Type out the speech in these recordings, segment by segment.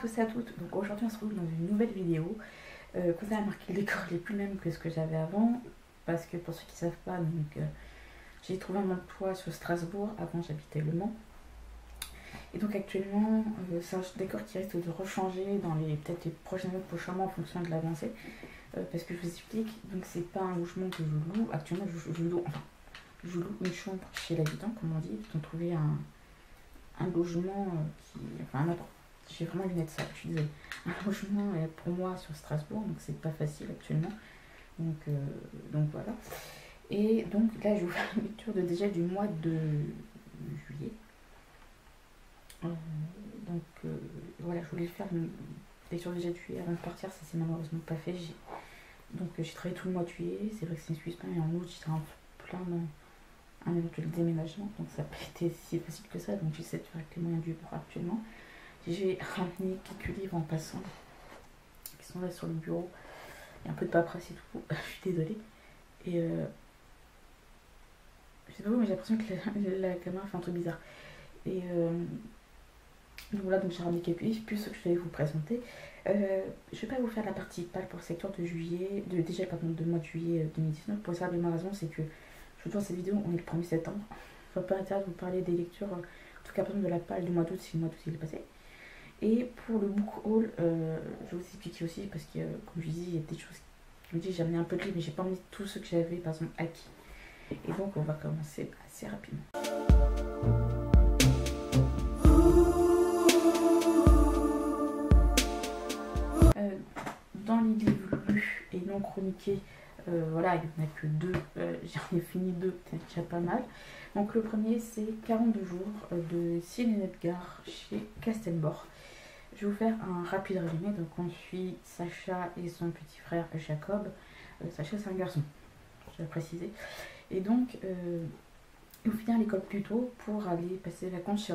tous et à toutes, donc aujourd'hui on se retrouve dans une nouvelle vidéo. Comme vous avez remarqué, le décor n'est plus le même que ce que j'avais avant, parce que pour ceux qui ne savent pas, j'ai trouvé un emploi sur Strasbourg, avant j'habitais Le Mans. Et donc actuellement, c'est un décor qui risque de rechanger dans peut-être les prochains mois en fonction de l'avancée. Parce que je vous explique, donc c'est pas un logement que je loue, actuellement je loue une chambre chez l'habitant, comme on dit, ils ont trouvé un logement j'ai vraiment lu net ça, je suis désolée. Un logement pour moi sur Strasbourg, donc c'est pas facile actuellement. Donc voilà. Et donc là, je vais vous faire une lecture de déjà du mois de juillet. Voilà, je voulais faire une lecture déjà de juillet avant de partir, ça s'est malheureusement pas fait. J'ai travaillé tout le mois de juillet, c'est vrai que ça ne suit pas, mais en août j'étais en plein dans un éventuel déménagement, donc ça n'a pas été si facile que ça, donc j'essaie de faire avec les moyens du bord actuellement. J'ai ramené quelques livres en passant qui sont là sur le bureau. Il y a un peu de paperasse et tout, je suis désolée. Et je sais pas où, mais j'ai l'impression que la caméra fait un truc bizarre. Et donc voilà, donc j'ai ramené quelques livres, plus ce que je vais vous présenter. Je vais pas vous faire la partie pâle pour le secteur de juillet, de mois de juillet 2019. Pour la simple raison, c'est que je tourne cette vidéo, on est le 1er septembre. Je ne vois pas l'intérêt de vous parler des lectures, en tout cas par exemple de la pâle du mois d'août, si le mois d'août il est passé. Et pour le book haul, je vais vous expliquer aussi, parce que comme je dis, il y a des choses qui me disent j'ai amené un peu de livres, mais j'ai pas mis tous ceux que j'avais par exemple acquis. Et donc on va commencer assez rapidement. Dans les livres lus et non chroniqués, voilà, il n'y en a que 2, j'en ai fini 2, c'est déjà pas mal. Donc le premier c'est 42 jours de Céline Edgar chez Castelbord. Je vais vous faire un rapide résumé. Donc on suit Sacha et son petit frère Jacob. Sacha c'est un garçon, je vais préciser. Et donc ils vont finir l'école plus tôt pour aller passer les vacances chez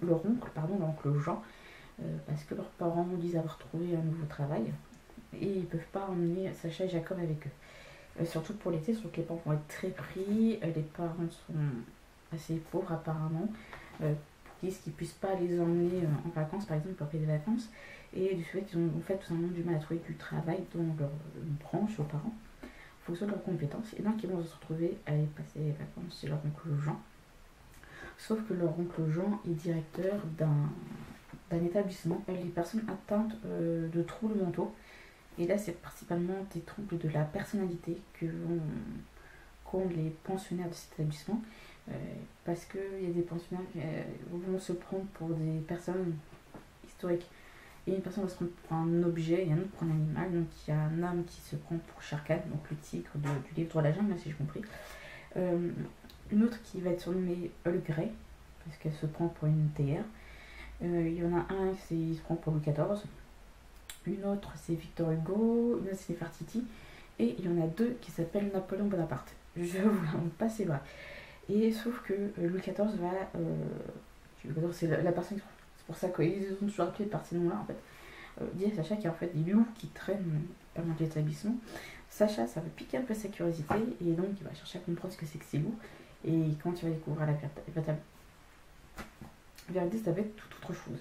leur oncle Jean, parce que leurs parents disent avoir trouvé un nouveau travail et ils ne peuvent pas emmener Sacha et Jacob avec eux. Surtout pour l'été, surtout que les parents vont être très pris, les parents sont assez pauvres apparemment, pour qu'ils ne puissent pas les emmener en vacances, par exemple pour payer des vacances, et du fait qu'ils ont en fait tout simplement du mal à trouver du travail dans leur branche aux parents, en fonction de leurs compétences, et donc ils vont se retrouver à aller passer les vacances chez leur oncle Jean. Sauf que leur oncle Jean est directeur d'un établissement, les personnes atteintes de troubles mentaux. Et là, c'est principalement des troubles de la personnalité qu'ont les pensionnaires de cet établissement. Parce qu'il y a des pensionnaires qui vont se prendre pour des personnes historiques. Et une personne va se prendre pour un objet, et un autre pour un animal. Donc il y a un homme qui se prend pour Sharkan, donc le tigre du livre de la jungle, si j'ai compris. Une autre qui va être surnommée Earl Grey, parce qu'elle se prend pour une théière. Il y en a un qui se prend pour Louis XIV. Une autre c'est Victor Hugo, une autre c'est Nefertiti, et il y en a 2 qui s'appellent Napoléon Bonaparte. Je vous la montre pas, c'est vrai. Et sauf que Louis XIV c'est la personne, c'est pour ça qu'ils ont toujours appelé par ces noms-là en fait. Dit à Sacha qu'il y a en fait des loups qui traînent pas mal d'établissements. Sacha, ça va piquer un peu sa curiosité, et donc il va chercher à comprendre ce que c'est que ces loups, et quand il va découvrir la vérité, ça va être toute autre chose.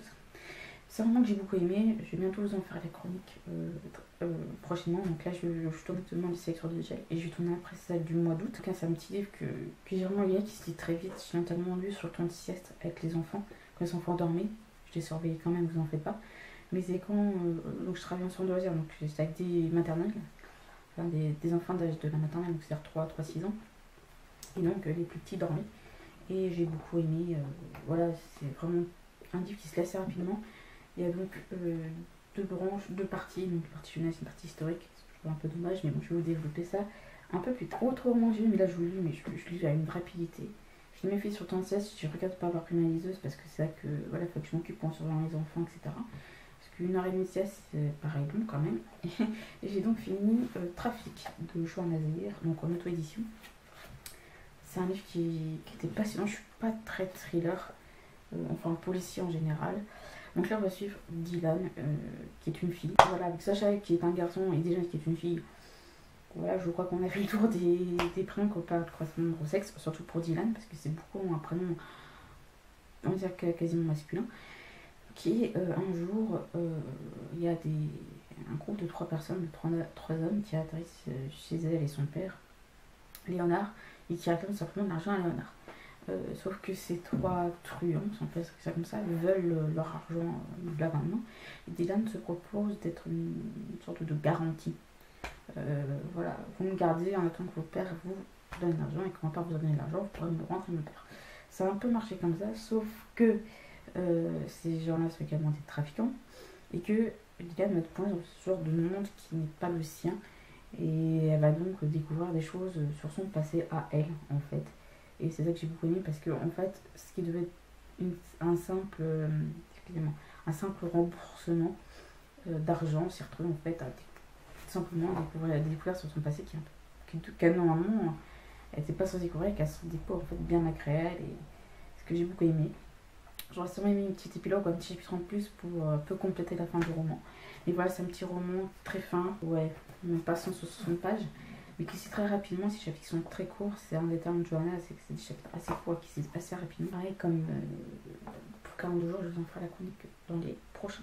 C'est vraiment que j'ai beaucoup aimé. Je vais bientôt vous en faire la chronique prochainement. Donc là, je tourne actuellement les sélections de gel et je vais tourner après celle du mois d'août. En tout cas, c'est un petit livre que j'ai vraiment aimé, qui se lit très vite. J'ai notamment lu sur le temps de sieste avec les enfants. Quand les enfants dormaient, je les surveillais quand même, vous en faites pas. Mais c'est quand donc je travaillais en centre de loisirs, donc j'étais avec des maternelles, enfin des enfants d'âge de la maternelle, donc c'est-à-dire 3-6 ans. Et donc les plus petits dormaient. Et j'ai beaucoup aimé. Voilà, c'est vraiment un livre qui se lit assez rapidement. Il y a donc 2 branches, 2 parties, donc une partie jeunesse, une partie historique. C'est un peu dommage, mais bon, je vais vous développer ça un peu plus tard. Autre roman que j'ai lu, mais là je vous le lis, mais je lis à une rapidité. Je l'ai même fait sur temps de sieste, je regarde pas avoir pris ma liseuse parce que c'est ça que voilà, faut que je m'occupe en surveillant les enfants, etc. Parce qu'1h30 de sieste, c'est pareil long quand même. Et j'ai donc fini Trafic de Joan Nazir, donc en auto-édition. C'est un livre qui était passionnant. Je suis pas très thriller, enfin policier en général. Donc là on va suivre Dylan, qui est une fille. Voilà, avec Sacha qui est un garçon et déjà qui est une fille. Voilà, je crois qu'on a fait le tour des prénoms qui n'ont pas de correspondre au sexe, surtout pour Dylan, parce que c'est beaucoup un prénom, on va dire quasiment masculin, qui un jour il y a un groupe de 3 personnes, de 3 hommes qui atterrissent chez elle et son père, Léonard, et qui réclament simplement de l'argent à Léonard. Sauf que ces 3 truands, si on peut dire ça comme ça, veulent leur argent là maintenant. Et Dylan se propose d'être une sorte de garantie. Voilà, vous me gardez en attendant que vos pères vous donnent l'argent, et quand mon père vous donne l'argent, vous pourrez me rendre mon père. Ça a un peu marché comme ça, sauf que ces gens-là sont également des trafiquants, et que Dylan va te dans ce genre de monde qui n'est pas le sien, et elle va donc découvrir des choses sur son passé à elle, en fait. Et c'est ça que j'ai beaucoup aimé, parce que en fait, ce qui devait être un simple remboursement d'argent s'est retrouvé en fait à simplement découvrir sur son passé qui normalement elle n'était pas censée découvrir, qu'elle se découvre en fait bien malgré elle, et ce que j'ai beaucoup aimé. J'aurais sûrement aimé une petite épilogue ou un petit chapitre en plus pour peu compléter la fin du roman. Et voilà, c'est un petit roman très fin, ouais, même pas 160 pages, mais qui se lit très rapidement. Ces chapitres sont très courts, c'est un des termes de Johanna, c'est que c'est des chapitres assez courts qui se lisent assez rapidement. Pareil, comme pour 42 jours, je vous en ferai la chronique dans les prochains.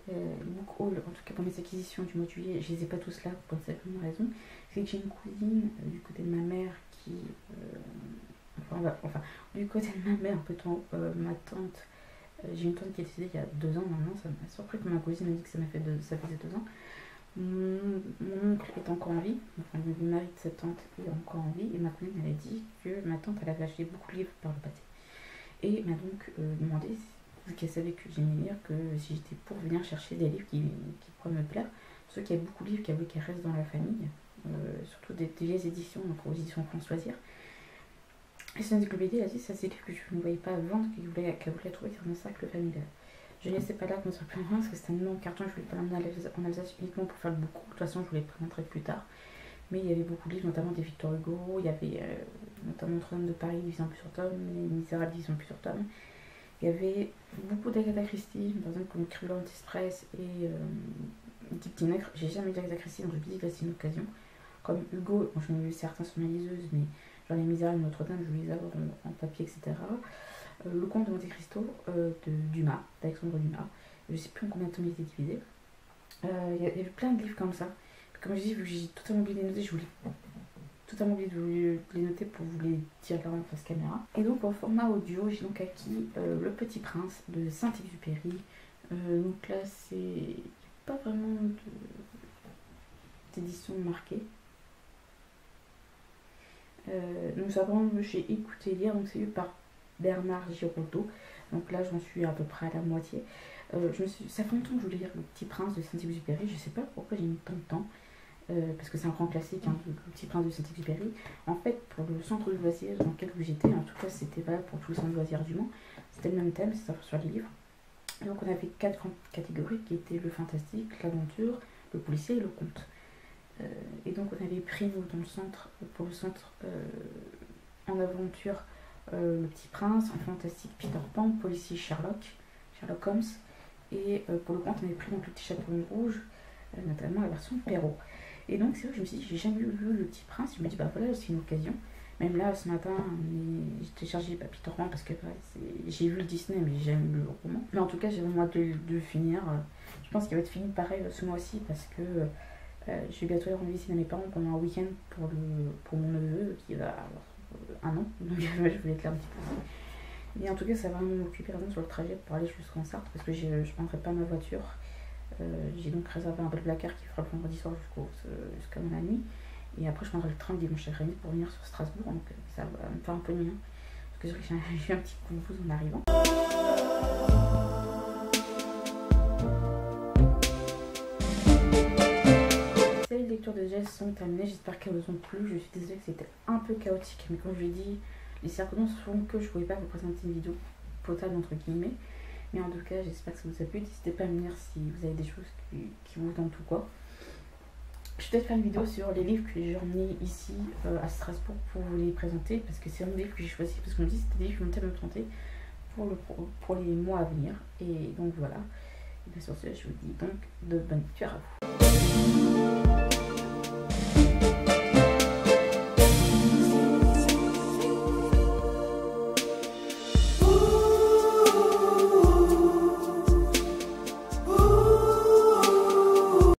Le book haul, en tout cas pour mes acquisitions du mois de juillet, je les ai pas tous là pour une certaine raison. C'est que j'ai une cousine du côté de ma mère qui. Du côté de ma mère, ma tante. J'ai une tante qui est décédée il y a 2 ans maintenant, ça m'a surpris que ma cousine m'a dit que ça faisait 2 ans. Mon oncle est encore en vie, enfin le mari de cette tante est encore en vie, et ma cousine elle a dit que ma tante elle avait acheté beaucoup de livres par le passé. Et m'a donc demandé, vu qu'elle savait que j'aimais lire, que si j'étais pour venir chercher des livres qui pourraient me plaire, ceux qui avaient beaucoup de livres qui restent dans la famille, surtout des vieilles éditions, donc aux éditions France Loisirs. Et cette encyclopédie, elle a dit ça c'est des livres que je ne voyais pas vendre, qu'elle voulait trouver dans un cercle familial. Je ne laissais pas là comme ça plus loin parce que c'était un énorme carton, je voulais pas l'emmener en Alsace uniquement pour faire le beaucoup. De toute façon, je vous les présenterai plus tard. Mais il y avait beaucoup de livres, notamment des Victor Hugo, il y avait notamment Notre-Dame de Paris divisé en plusieurs tomes, Les Misérables divisé en plusieurs tomes. Il y avait beaucoup d'Agatha Christie, par exemple comme Criminal Express et Dick Tinacre. J'ai jamais lu d'Agatha Christie, donc je me dis que là c'est une occasion. Comme Hugo, j'en ai lu certains sur ma liseuse, mais genre Les Misérables et Notre-Dame, je voulais les avoir en papier, etc. Le Comte de Monte Cristo de Dumas, d'Alexandre Dumas. Je sais plus en combien de tomes il était divisé. Il y avait plein de livres comme ça. Comme je dis, vu que j'ai totalement oublié de les noter, je voulais totalement oublié de les noter pour vous les dire là en face caméra. Et donc en format audio, j'ai donc acquis Le Petit Prince de Saint-Exupéry. Donc là, c'est pas vraiment d'édition marquée. Donc ça vraiment j'ai écouté lire, donc c'est lu par Bernard Giraudot. Donc là j'en suis à peu près à la moitié. Ça fait longtemps que je voulais lire Le Petit Prince de Saint-Exupéry, je sais pas pourquoi j'ai mis tant de temps, parce que c'est un grand classique, hein, Le Petit Prince de Saint-Exupéry. En fait, pour le centre de loisirs dans lequel j'étais, en tout cas c'était valable pour tous les centres de loisirs du Mans, c'était le même thème, c'est-à-dire sur les livres. Et donc on avait 4 grandes catégories qui étaient le fantastique, l'aventure, le policier et le conte. Et donc on avait pris nous dans le centre, pour le centre en aventure, Le Petit Prince, en fantastique Peter Pan, policier Sherlock Holmes, et pour le compte on avait pris donc Le Petit Chaperon Rouge, notamment la version Perrault. Et donc c'est vrai que je me suis dit, j'ai jamais lu Le Petit Prince, je me dis bah voilà, c'est une occasion. Même là ce matin j'ai téléchargé Peter Pan parce que j'ai vu le Disney mais j'ai jamais lu le roman. Mais en tout cas j'ai vraiment hâte de le finir. Je pense qu'il va être fini pareil ce mois-ci parce que je vais bientôt aller rendre visite à mes parents pendant un week-end pour mon neveu qui va avoir 1 an, donc je voulais être là un petit peu. Et en tout cas ça va vraiment m'occuper sur le trajet pour aller jusqu'en Sarthe parce que je ne prendrai pas ma voiture. J'ai donc réservé un bel placard qui fera le vendredi soir jusqu'à mon ami. Et après je prendrai le train dimanche après-midi pour venir sur Strasbourg, donc ça va me faire un peu mignon parce que j'ai eu un petit coup de bouse en arrivant. Les lectures de Jess sont terminées, j'espère qu'elles vous ont plu. Je suis désolée que c'était un peu chaotique, mais comme je l'ai dit, les circonstances font que je ne pouvais pas vous présenter une vidéo potable entre guillemets. Mais en tout cas, j'espère que ça vous a plu. N'hésitez pas à me dire si vous avez des choses qui vous tentent ou quoi. Je vais peut-être faire une vidéo sur les livres que j'ai emmenés ici à Strasbourg pour vous les présenter, parce que c'est un des livres que j'ai choisi, parce qu'on me dit que c'était des livres qui m'ont tellement tenté pour les mois à venir. Et donc voilà. Et bien sur ce, je vous dis donc de bonne lecture à vous.